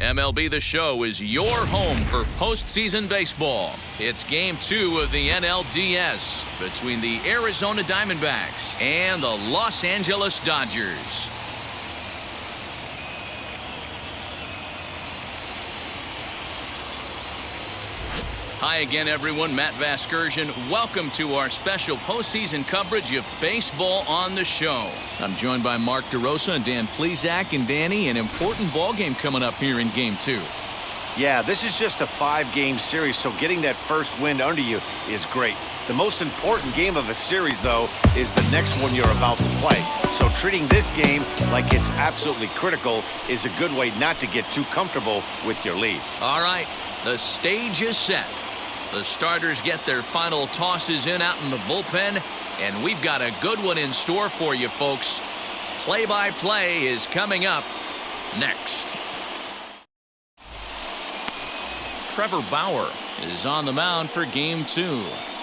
MLB The Show is your home for postseason baseball. It's Game 2 of the NLDS between the Arizona Diamondbacks and the Los Angeles Dodgers. Hi again, everyone. Matt Vasgersian. Welcome to our special postseason coverage of Baseball on the Show. I'm joined by Mark DeRosa and Dan Plesac. And Danny, an important ball game coming up here in Game 2. Yeah, this is just a 5-game series, so getting that first win under you is great. The most important game of a series, though, is the next one you're about to play. So treating this game like it's absolutely critical is a good way not to get too comfortable with your lead. All right, the stage is set. The starters get their final tosses in out in the bullpen, and we've got a good one in store for you, folks. Play-by-play is coming up next. Trevor Bauer is on the mound for Game 2.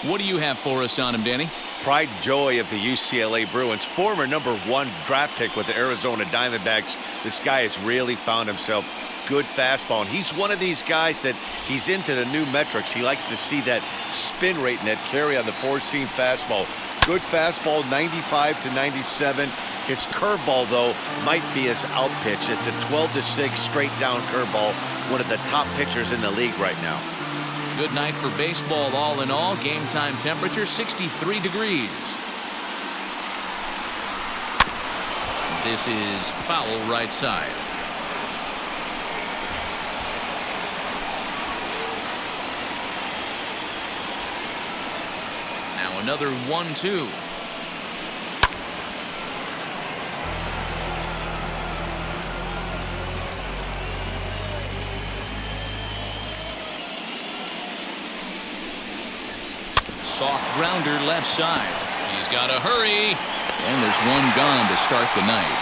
What do you have for us on him, Danny? Pride and joy of the UCLA Bruins, former #1 draft pick with the Arizona Diamondbacks. This guy has really found himself good fastball, and he's one of these guys that he's into the new metrics. He likes to see that spin rate and that carry on the four-seam fastball. Good fastball, 95 to 97. His curveball, though, might be his out pitch. It's a 12-6 straight down curveball, one of the top pitchers in the league right now. Good night for baseball all in all. Game time temperature 63 degrees. This is foul right side. Now another 1-2. Soft grounder left side. He's got to hurry. And there's one gone to start the night.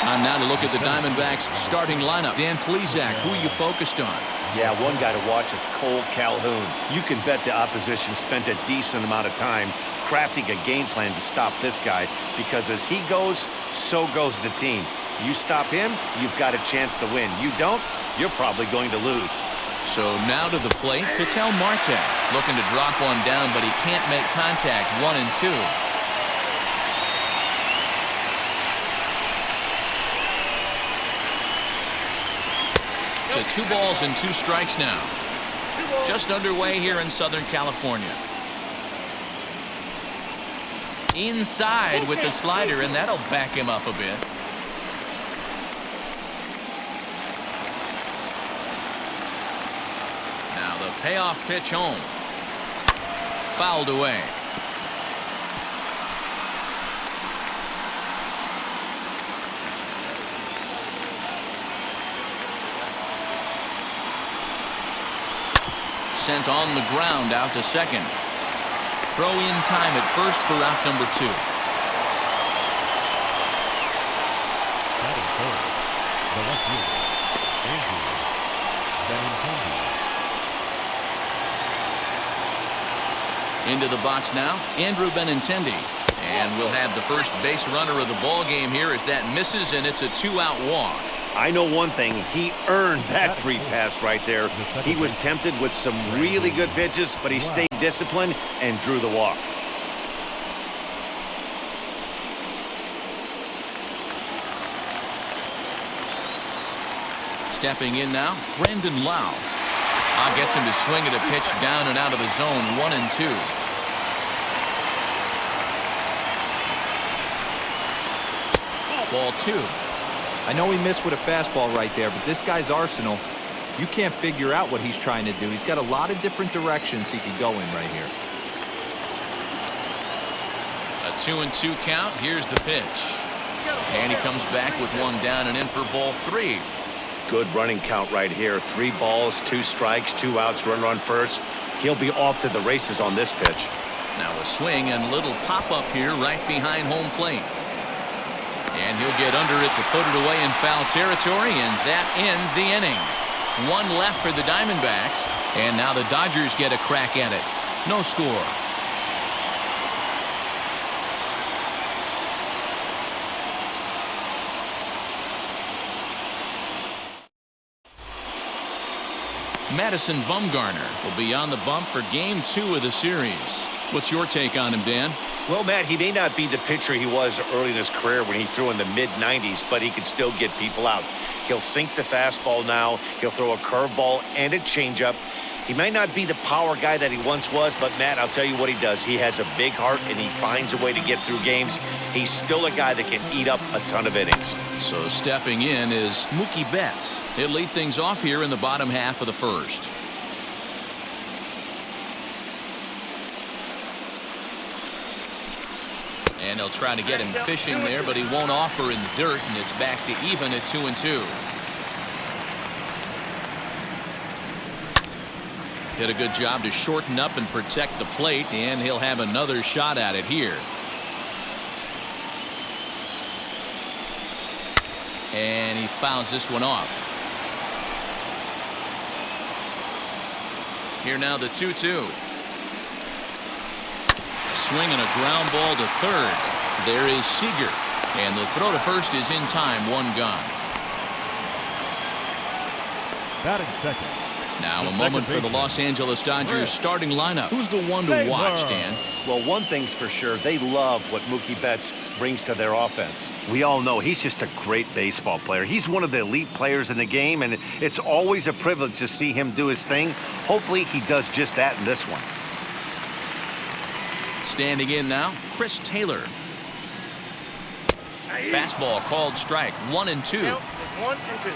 Time now to look at the Diamondbacks starting lineup. Dan Plesac, who are you focused on? Yeah, one guy to watch is Calhoun. You can bet the opposition spent a decent amount of time crafting a game plan to stop this guy, because as he goes, so goes the team. You stop him, you've got a chance to win. You don't, you're probably going to lose. So now to the plate, Katel Marte looking to drop one down, but he can't make contact. 1-2. To 2 balls and 2 strikes now. Just underway here in Southern California. Inside with the slider, and that'll back him up a bit. Now the payoff pitch home. Fouled away. Sent on the ground out to second. Throw in time at first for out number 2. Into the box now, Andrew Benintendi. And we'll have the first base runner of the ball game here as that misses, and it's a 2-out walk. I know one thing, he earned that free pass right there. He was tempted with some really good pitches, but he stayed disciplined and drew the walk. Stepping in now, Brandon Lau. Gets him to swing at a pitch down and out of the zone. 1-2. Ball 2. I know he missed with a fastball right there, but this guy's arsenal, you can't figure out what he's trying to do. He's got a lot of different directions he could go in right here. A 2-2 count. Here's the pitch. And he comes back with one down and in for ball 3. Good running count right here. 3 balls, 2 strikes, 2 outs, run first. He'll be off to the races on this pitch. Now a swing and a little pop-up here right behind home plate. And he'll get under it to put it away in foul territory, and that ends the inning. 1 left for the Diamondbacks, and now the Dodgers get a crack at it. No score. Madison Bumgarner will be on the bump for Game 2 of the series. What's your take on him, Dan? Well, Matt, he may not be the pitcher he was early in his career when he threw in the mid-90s, but he can still get people out. He'll sink the fastball now. He'll throw a curveball and a changeup. He might not be the power guy that he once was, but, Matt, I'll tell you what he does. He has a big heart, and he finds a way to get through games. He's still a guy that can eat up a ton of innings. So stepping in is Mookie Betts. He'll lead things off here in the bottom half of the first. And they'll try to get him fishing there, but he won't offer in the dirt, and it's back to even at 2-2. Did a good job to shorten up and protect the plate, and he'll have another shot at it here. And he fouls this one off. Here now the 2-2. Swing and a ground ball to third. There is Seager, and the throw to first is in time. One gone. Batting second. Now a moment for the Los Angeles Dodgers starting lineup. Who's the one to watch, Dan? Well, one thing's for sure. They love what Mookie Betts brings to their offense. We all know he's just a great baseball player. He's one of the elite players in the game, and it's always a privilege to see him do his thing. Hopefully he does just that in this one. Standing in now, Chris Taylor. Fastball called strike. 1-2. 1-2.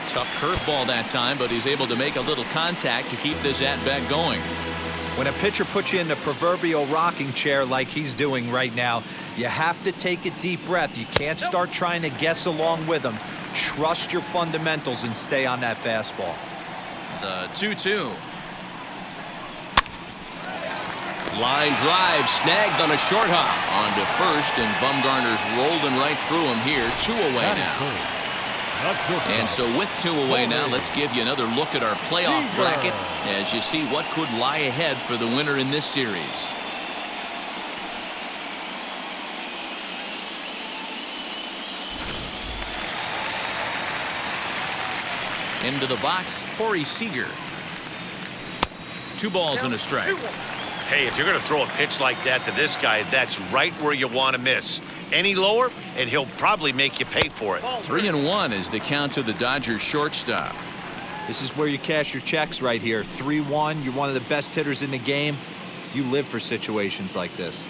Tough curveball that time, but he's able to make a little contact to keep this at-bat going. When a pitcher puts you in the proverbial rocking chair like he's doing right now, you have to take a deep breath. You can't start trying to guess along with him. Trust your fundamentals and stay on that fastball. The 2-2. Line drive snagged on a short hop onto first, and Bumgarner's rolling right through him here. 2 away now. And so with 2 away now, let's give you another look at our playoff bracket as you see what could lie ahead for the winner in this series. Into the box, Corey Seager. 2 balls and a strike. Hey, if you're going to throw a pitch like that to this guy, that's right where you want to miss. Any lower, and he'll probably make you pay for it. 3-1 is the count to the Dodgers shortstop. This is where you cash your checks right here. 3-1. You're one of the best hitters in the game. You live for situations like this.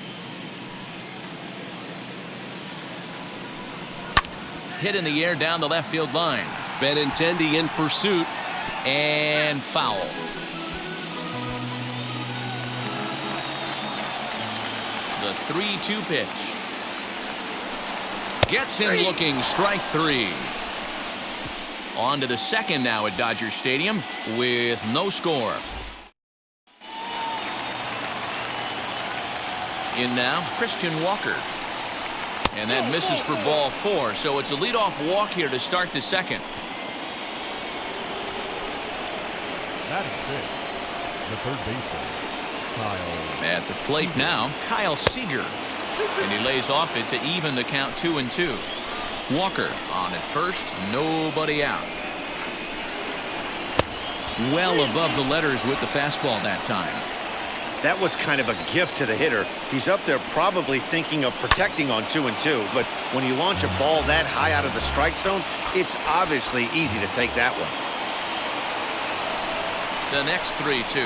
Hit in the air down the left field line. Benintendi in pursuit, and foul. The 3-2 pitch. Gets him looking, strike 3. On to the second now at Dodger Stadium with no score. In now, Christian Walker. And that misses for ball 4, so it's a leadoff walk here to start the second. Batting sixth, the third baseman, Kyle. At the plate now, Kyle Seager. And he lays off it to even the count 2-2. Walker on at first, nobody out. Well above the letters with the fastball that time. That was kind of a gift to the hitter. He's up there probably thinking of protecting on 2-2, but when you launch a ball that high out of the strike zone, it's obviously easy to take that one. The next 3-2.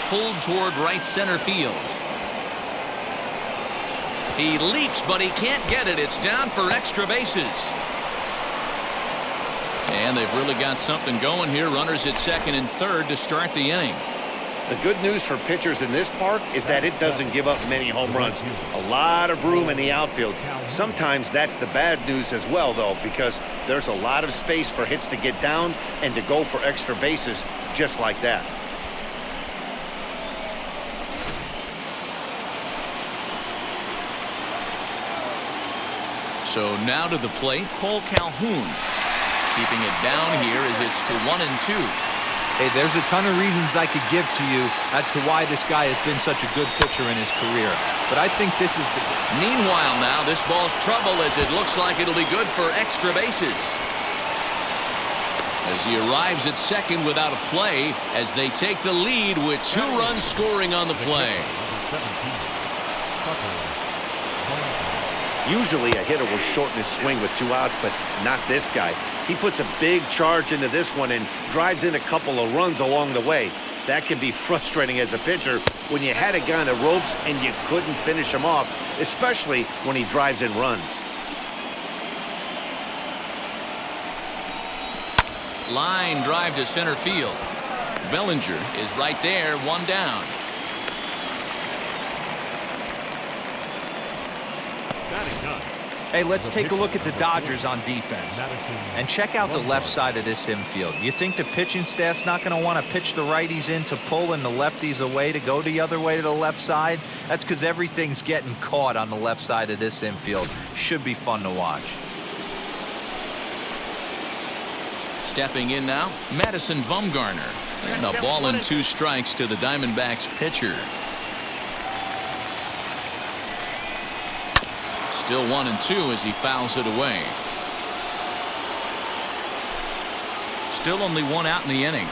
Pulled toward right center field. He leaps, but he can't get it. It's down for extra bases. And they've really got something going here. Runners at second and third to start the inning. The good news for pitchers in this park is that it doesn't give up many home runs. A lot of room in the outfield. Sometimes that's the bad news as well, though, because there's a lot of space for hits to get down and to go for extra bases just like that. So now to the plate, Cole Calhoun. Keeping it down here as it's to 1-2. Hey, there's a ton of reasons I could give to you as to why this guy has been such a good pitcher in his career. But I think this is the... Meanwhile now, this ball's trouble as it looks like it'll be good for extra bases. As he arrives at second without a play as they take the lead with 2 runs scoring on the play. Usually a hitter will shorten his swing with 2 outs, but not this guy. He puts a big charge into this one and drives in a couple of runs along the way. That can be frustrating as a pitcher when you had a guy on the ropes and you couldn't finish him off, especially when he drives in runs. Line drive to center field. Bellinger is right there, 1 down. Hey, let's take a look at the Dodgers on defense. And check out the left side of this infield. You think the pitching staff's not going to want to pitch the righties in to pull and the lefties away to go the other way to the left side? That's because everything's getting caught on the left side of this infield. Should be fun to watch. Stepping in now, Madison Bumgarner. And a ball and 2 strikes to the Diamondbacks pitcher. Still 1 and 2 as he fouls it away. Still only 1 out in the inning.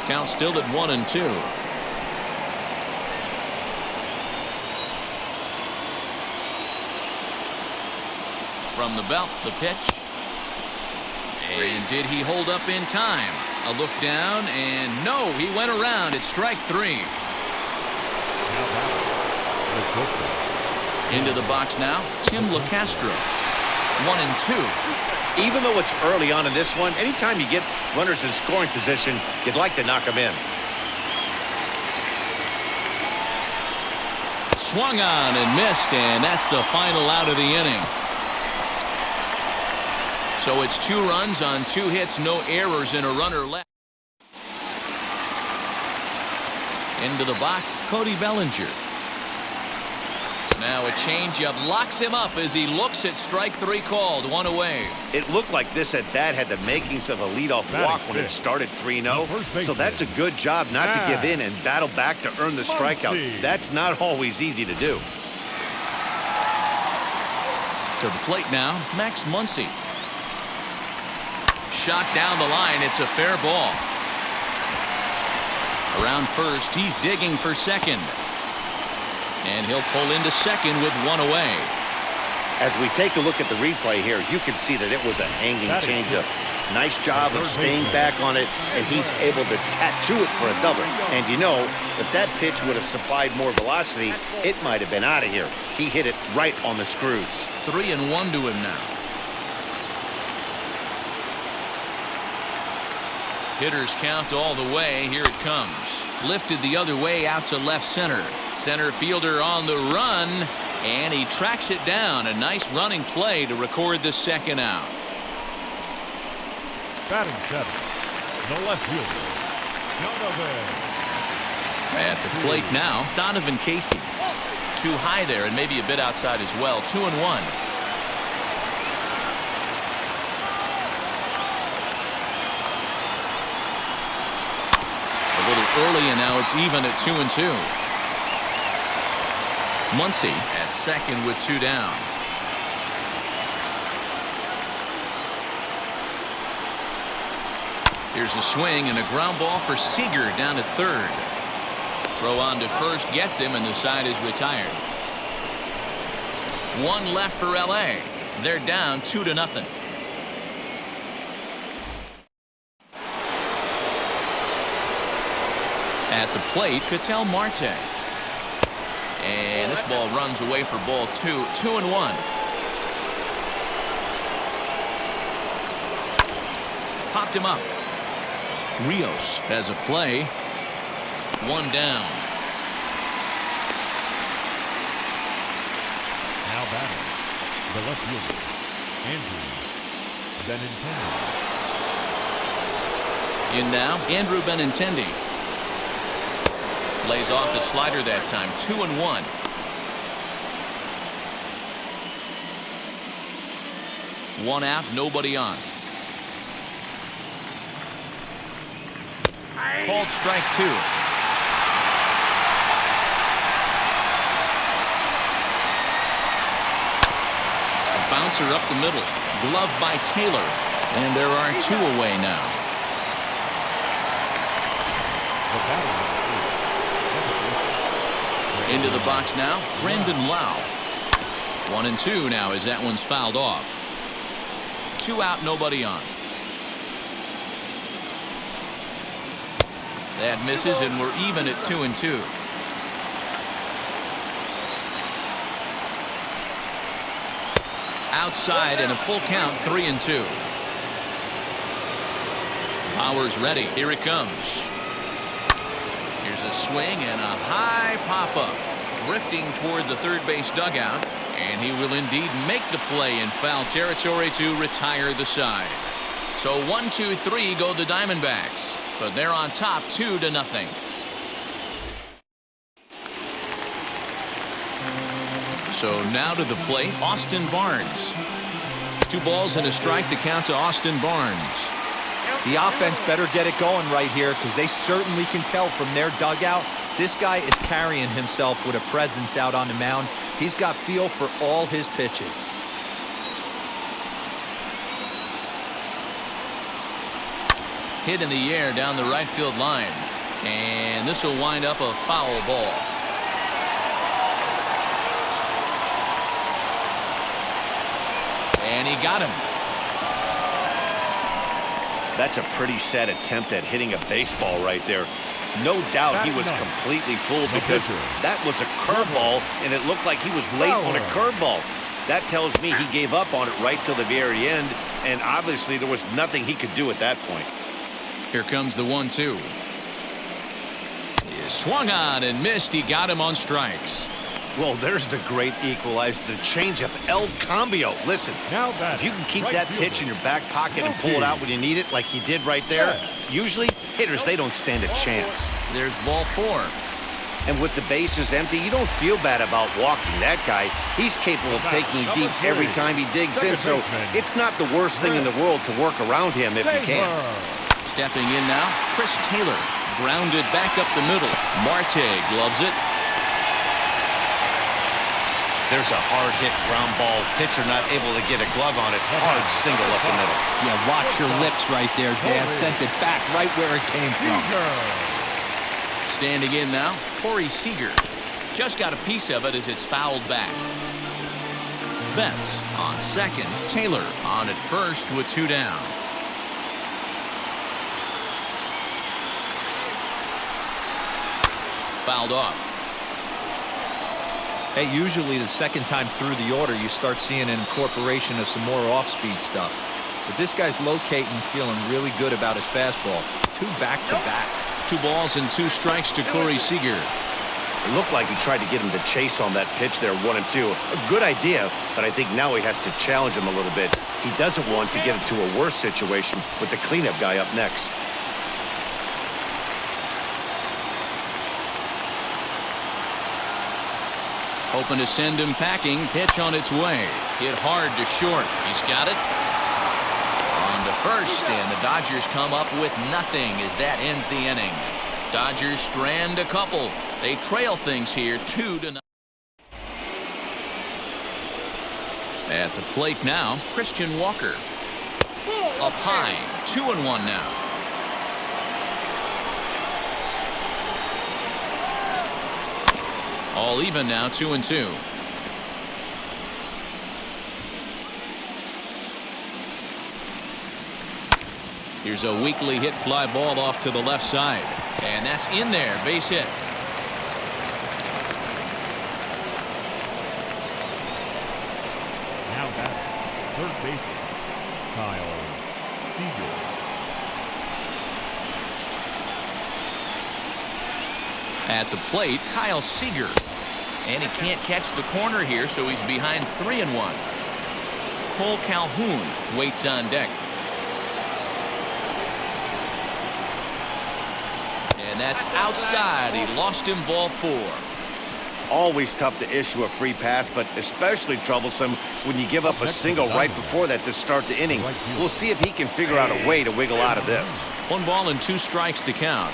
Count still at 1 and 2. From the belt, the pitch. And did he hold up in time? A look down, and no, he went around. It's strike 3. Into the box now, Tim LeCastro. 1 and 2. Even though it's early on in this one, anytime you get runners in scoring position, you'd like to knock them in. Swung on and missed, and that's the final out of the inning. So it's 2 runs on 2 hits, no errors, and a runner left. Into the box, Cody Bellinger. Now a changeup locks him up as he looks at strike 3 called, 1 away. It looked like this at bat had the makings of a leadoff walk when it started 3-0. So that's a good job not to give in and battle back to earn the strikeout. That's not always easy to do. To the plate now, Max Muncy. Shot down the line. It's a fair ball. Around first, he's digging for second. And he'll pull into second with 1 away. As we take a look at the replay here, you can see that it was a hanging changeup. Nice job of staying back on it, and he's able to tattoo it for a double. And you know, if that pitch would have supplied more velocity, it might have been out of here. He hit it right on the screws. 3 and 1 to him now. Hitters count all the way. Here it comes. Lifted the other way out to left center. Center fielder on the run, and he tracks it down. A nice running play to record the second out. Batting 7, the left fielder, Donovan. At the plate now, Donovan Casey. Too high there and maybe a bit outside as well. 2 and 1. Early, and now it's even at 2 and 2. Muncy at second with 2 down. Here's a swing and a ground ball for Seager down at third. Throw on to first gets him, and the side is retired. 1 left for LA. They're down 2-0. At the plate, Katel Marte. And this ball runs away for ball 2. 2 and 1. Popped him up. Rios has a play. 1 down. Now batting, the left fielder, Andrew Benintendi. In now, Andrew Benintendi. Lays off the slider that time. 2 and 1. 1 out, nobody on. Called strike 2. A bouncer up the middle. Glove by Taylor. And there are 2 away now. Into the box now, Brandon Lau. 1-2 now as that one's fouled off. 2 out, nobody on. That misses, and we're even at 2-2. Outside and a full count, 3-2. Powers ready. Here it comes. Here's a swing and a high pop-up. Drifting toward the third base dugout. And he will indeed make the play in foul territory to retire the side. So 1-2-3 go the Diamondbacks. But they're on top 2-0. So now to the plate, Austin Barnes. 2 balls and a strike to count to Austin Barnes. The offense better get it going right here because they certainly can tell from their dugout this guy is carrying himself with a presence out on the mound. He's got feel for all his pitches. Hit in the air down the right field line. And this will wind up a foul ball. And he got him. That's a pretty sad attempt at hitting a baseball right there. No doubt he was completely fooled because that was a curveball, and it looked like he was late on a curveball. That tells me he gave up on it right till the very end, and obviously there was nothing he could do at that point. Here comes the 1-2. He swung on and missed. He got him on strikes. Well, there's the great equalizer, the changeup, El Cambio. Listen, if you can keep that pitch in your back pocket and pull it out when you need it like he did right there, usually hitters, they don't stand a chance. There's ball 4. And with the bases empty, you don't feel bad about walking that guy. He's capable of taking you deep every time he digs in, so it's not the worst thing in the world to work around him if you can. Stepping in now, Chris Taylor. Grounded back up the middle. Marte gloves it. There's a hard-hit ground ball. Pitcher not able to get a glove on it. Hard single up the middle. Yeah, watch your lips right there, Dan. Sent it back right where it came from. Standing in now, Corey Seager. Just got a piece of it as it's fouled back. Betts on second. Taylor on at first with 2 down. Fouled off. Hey, usually the second time through the order, you start seeing an incorporation of some more off-speed stuff. But this guy's locating, feeling really good about his fastball. 2 back-to-back. 2 balls and 2 strikes to Corey Seager. It looked like he tried to get him to chase on that pitch there, 1-2. A good idea, but I think now he has to challenge him a little bit. He doesn't want to get into a worse situation with the cleanup guy up next. Hoping to send him packing. Pitch on its way. Hit hard to short. He's got it. On to first, and the Dodgers come up with nothing as that ends the inning. Dodgers strand a couple. They trail things here 2-0. At the plate now, Christian Walker. Up high, 2-1 now. All even now, 2-2. Here's a weakly hit fly ball off to the left side. And that's in there, base hit. Now back, third baseman, Katel Marte. At the plate, Kyle Seager. And he can't catch the corner here, so he's behind 3-1. Cole Calhoun waits on deck. And that's outside. He lost him, ball 4. always tough to issue a free pass, but especially troublesome when you give up a single right before that to start the inning. We'll see if he can figure out a way to wiggle out of this. 1 ball and 2 strikes to count.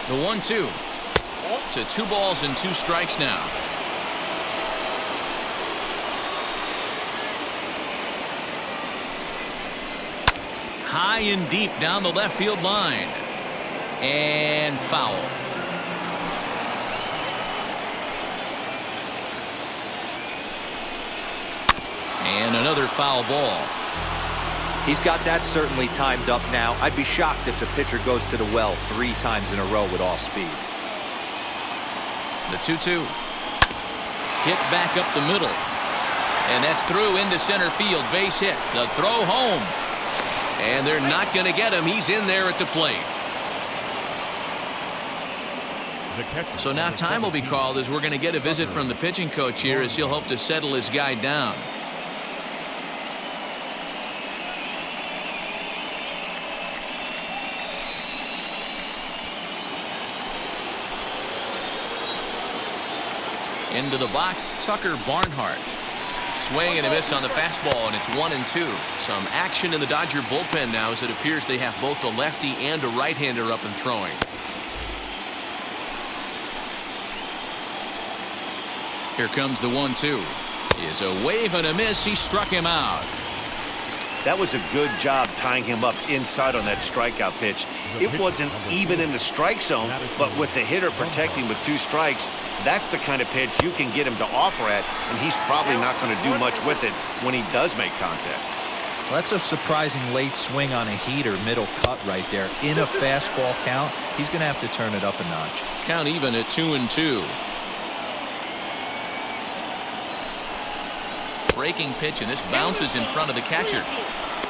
The 1-2 to 2 balls and 2 strikes now. High and deep down the left field line. And foul. And another foul ball. He's got that certainly timed up now. I'd be shocked if the pitcher goes to the well 3 times in a row with off speed. The 2-2. Hit back up the middle. And that's through into center field. Base hit. The throw home. And they're not going to get him. He's in there at the plate. So now time will be called as we're going to get a visit from the pitching coach here as he'll hope to settle his guy down. Into the box, Tucker Barnhart. Swing and a miss on the fastball, and it's 1-2. Some action in the Dodger bullpen now as it appears they have both a lefty and a right-hander up and throwing. Here comes the 1-2. Is a wave and a miss. He struck him out. That was a good job tying him up inside on that strikeout pitch. It wasn't even in the strike zone, but with the hitter protecting with 2 strikes, that's the kind of pitch you can get him to offer at, and he's probably not going to do much with it when he does make contact. Well, that's a surprising late swing on a heater, middle cut right there. In a fastball count, he's going to have to turn it up a notch. Count even at 2-2. Breaking pitch, and this bounces in front of the catcher.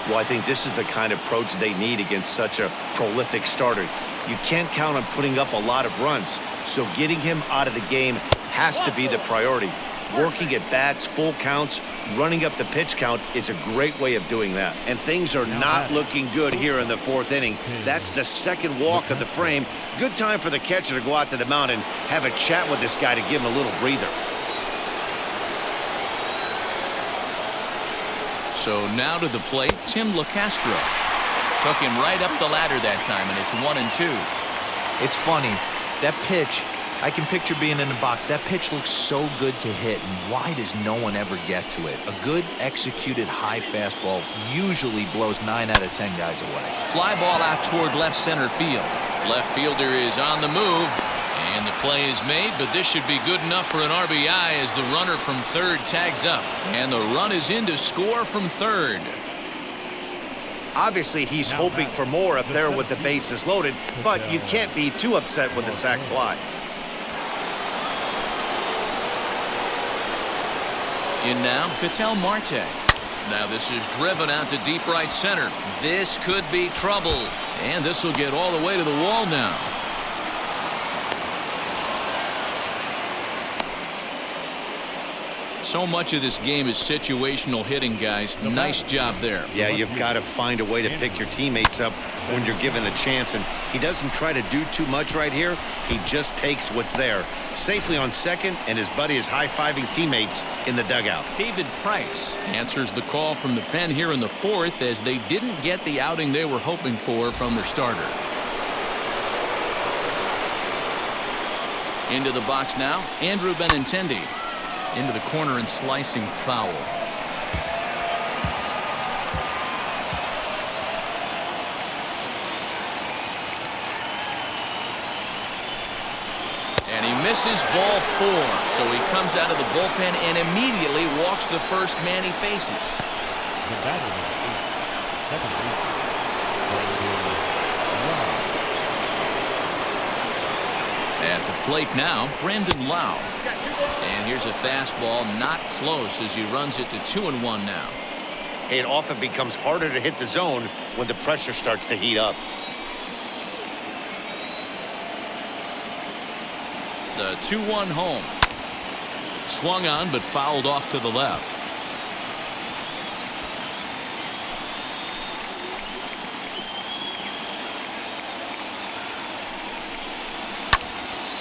Well, I think this is the kind of approach they need against such a prolific starter. You can't count on putting up a lot of runs, so getting him out of the game has to be the priority. Working at bats, full counts, running up the pitch count is a great way of doing that. And things are not looking good here in the 4th inning. That's the 2nd walk of the frame. Good time for the catcher to go out to the mound and have a chat with this guy to give him a little breather. So now to the plate, Tim LaCastro. Took him right up the ladder that time, and it's 1-2. It's funny. That pitch, I can picture being in the box. That pitch looks so good to hit, and why does no one ever get to it? A good executed high fastball usually blows 9 out of 10 guys away. Fly ball out toward left center field. Left fielder is on the move. And the play is made, but this should be good enough for an RBI as the runner from 3rd tags up. And the run is in to score from 3rd. Obviously, he's hoping for more up there with the bases loaded, but you can't be too upset with a sac fly. In now, Katel Marte. Now this is driven out to deep right center. This could be trouble. And this will get all the way to the wall now. So much of this game is situational hitting, guys. Nice job there. Yeah, you've got to find a way to pick your teammates up when you're given the chance, and he doesn't try to do too much right here. He just takes what's there. Safely on second, and his buddy is high-fiving teammates in the dugout. David Price answers the call from the pen here in the 4th as they didn't get the outing they were hoping for from their starter. Into the box now, Andrew Benintendi. Into the corner and slicing foul. And he misses ball 4. So he comes out of the bullpen and immediately walks the first man he faces. The batter is 2nd baseman. At the plate now, Brandon Lau. And here's a fastball not close as he runs it to 2-1 now. It often becomes harder to hit the zone when the pressure starts to heat up. The 2-1 home. Swung on but fouled off to the left.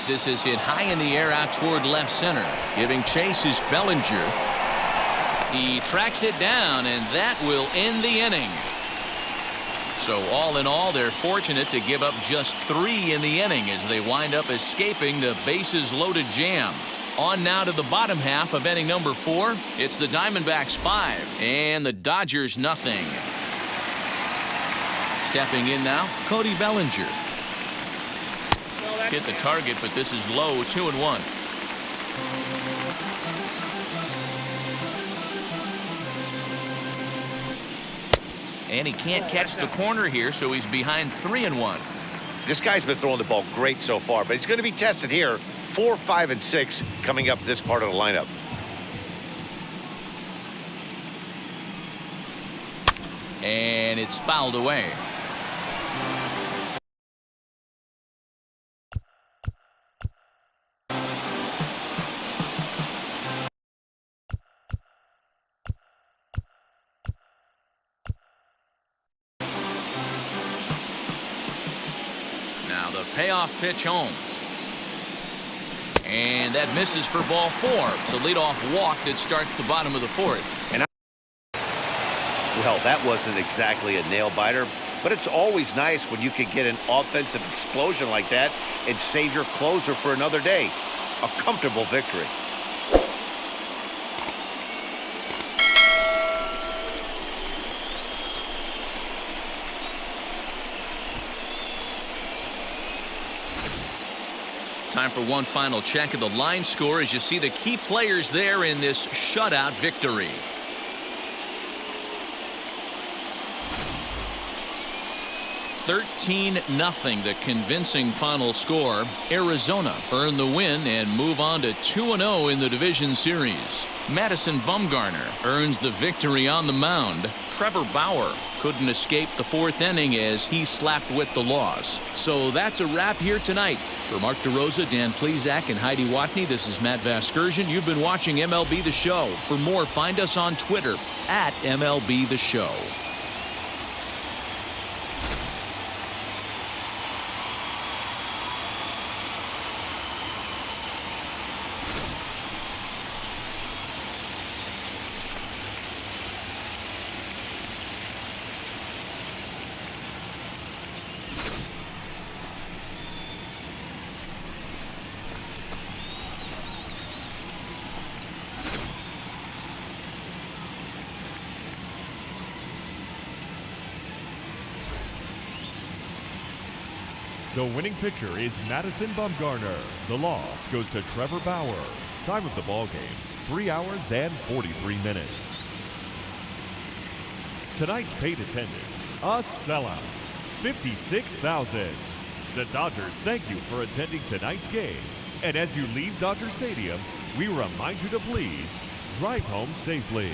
This is hit high in the air out toward left center. Giving chase is Bellinger. He tracks it down, and that will end the inning. So all in all, they're fortunate to give up just 3 in the inning as they wind up escaping the bases loaded jam. On now to the bottom half of inning number 4. It's the Diamondbacks 5 and the Dodgers nothing. Stepping in now, Cody Bellinger. Hit the target, but this is low, 2-1. And he can't catch the corner here, so he's behind 3-1. This guy's been throwing the ball great so far, but he's going to be tested here. 4, 5, and 6 coming up this part of the lineup. And it's fouled away. Now the payoff pitch home. And that misses for ball 4. It's a leadoff walk that starts the bottom of the 4th. Well, that wasn't exactly a nail-biter, but it's always nice when you can get an offensive explosion like that and save your closer for another day. A comfortable victory. Time for one final check of the line score as you see the key players there in this shutout victory. (13-0), the convincing final score. Arizona earn the win and move on to 2-0 in the division series. Madison Bumgarner earns the victory on the mound. Trevor Bauer couldn't escape the 4th inning as he slapped with the loss. So that's a wrap here tonight. For Mark DeRosa, Dan Plesac, and Heidi Watney, this is Matt Vasgersian. You've been watching MLB The Show. For more, find us on Twitter at MLB The Show. The winning pitcher is Madison Bumgarner. The loss goes to Trevor Bauer. Time of the ball game, 3 hours and 43 minutes. Tonight's paid attendance, a sellout, 56,000. The Dodgers thank you for attending tonight's game. And as you leave Dodger Stadium, we remind you to please drive home safely.